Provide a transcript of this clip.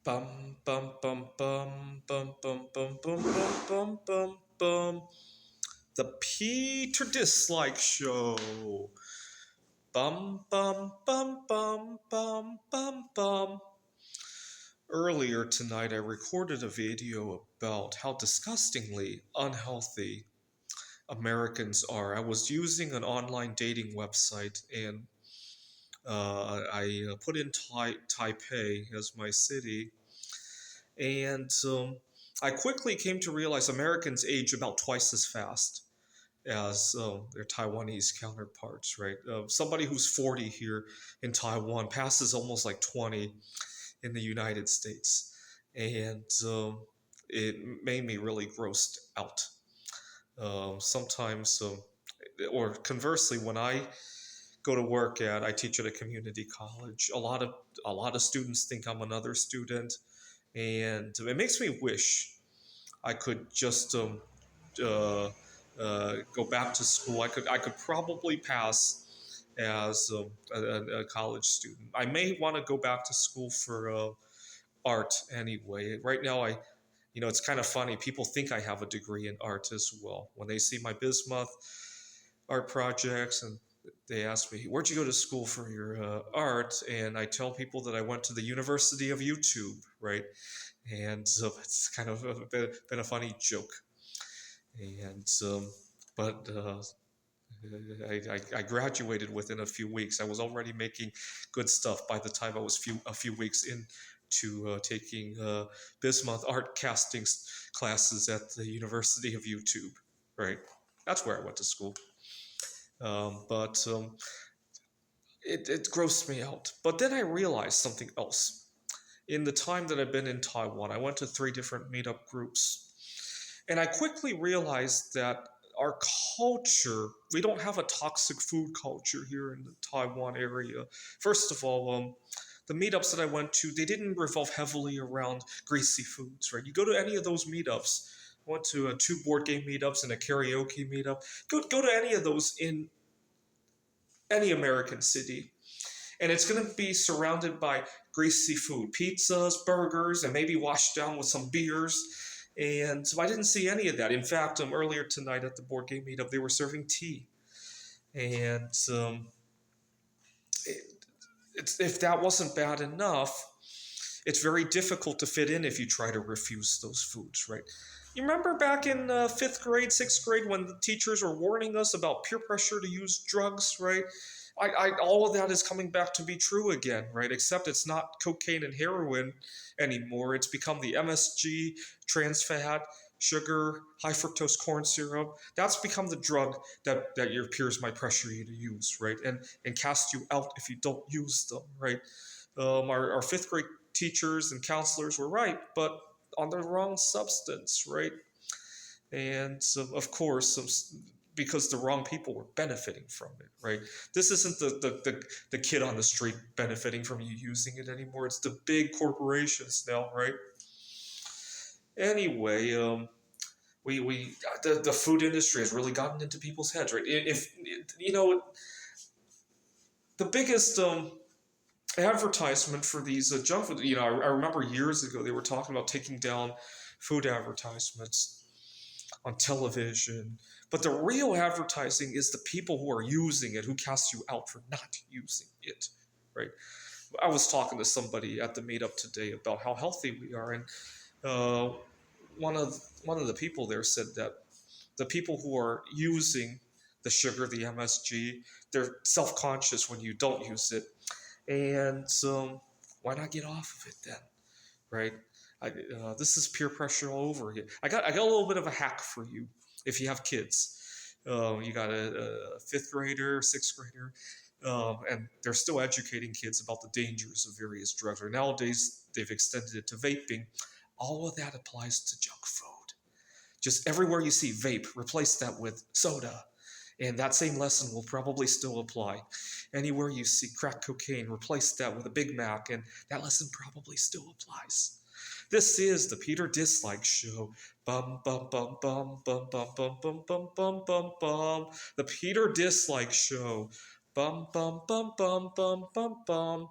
Bum bum bum bum bum bum bum bum bum bum bum bum. The Peter Dislike Show. Bum bum bum bum bum bum bum. Earlier tonight, I recorded a video about how disgustingly unhealthy Americans are. I was using an online dating website, and I put in Taipei as my city, and I quickly came to realize Americans age about twice as fast as their Taiwanese counterparts, right? Somebody who's 40 here in Taiwan passes almost like 20 in the United States. And it made me really grossed out. Sometimes, or conversely, when I go to work at, I teach at a community college. A lot of students think I'm another student, and it makes me wish I could just uh, go back to school. I could probably pass as a college student. I may want to go back to school for art anyway. Right now, it's kind of funny. People think I have a degree in art as well when they see my bismuth art projects, and they ask me, "Where'd you go to school for your art?" And I tell people that I went to the University of YouTube, right? And so it's kind of been a funny joke. And but I graduated within a few weeks. I was already making good stuff by the time I was a few weeks into taking bismuth art casting classes at the University of YouTube. Right, that's where I went to school. But it grossed me out. But then I realized something else. In the time that I've been in Taiwan, I went to 3 different meetup groups. And I quickly realized that our culture, we don't have a toxic food culture here in the Taiwan area. First of all, the meetups that I went to, they didn't revolve heavily around greasy foods, right? You go to any of those meetups, I went to 2 board game meetups and a karaoke meetup. Go to any of those in any American city, and it's going to be surrounded by greasy food, pizzas, burgers, and maybe washed down with some beers. And so I didn't see any of that. In fact, earlier tonight at the board game meetup, they were serving tea. And if that wasn't bad enough, it's very difficult to fit in if you try to refuse those foods, right? You remember back in 5th grade, 6th grade, when the teachers were warning us about peer pressure to use drugs, right? All of that is coming back to be true again, right? Except it's not cocaine and heroin anymore. It's become the MSG, trans fat, sugar, high fructose corn syrup. That's become the drug that your peers might pressure you to use, right? And cast you out if you don't use them, right? Our 5th grade teachers and counselors were right, but on the wrong substance, right? And so, of course, because the wrong people were benefiting from it, right? This isn't the kid on the street benefiting from you using it anymore. It's the big corporations now, right? Anyway, we the food industry has really gotten into people's heads, right? If you know the biggest advertisement for these junk food. I remember years ago they were talking about taking down food advertisements on television. But the real advertising is the people who are using it, who cast you out for not using it, right? I was talking to somebody at the meetup today about how healthy we are, and uh, one of the people there said that the people who are using the sugar, the MSG, they're self-conscious when you don't use it, and why not get off of it then, right? This is peer pressure all over again. I got a little bit of a hack for you if you have kids. You got a 5th grader, 6th grader, and they're still educating kids about the dangers of various drugs. Or nowadays, they've extended it to vaping. All of that applies to junk food. Just everywhere you see vape, replace that with soda. And that same lesson will probably still apply. Anywhere you see crack cocaine, replace that with a Big Mac, and that lesson probably still applies. This is the Peter Dislike Show. Bum bum bum bum bum bum bum bum bum bum bum bum. The Peter Dislike Show. Bum bum bum bum bum bum bum.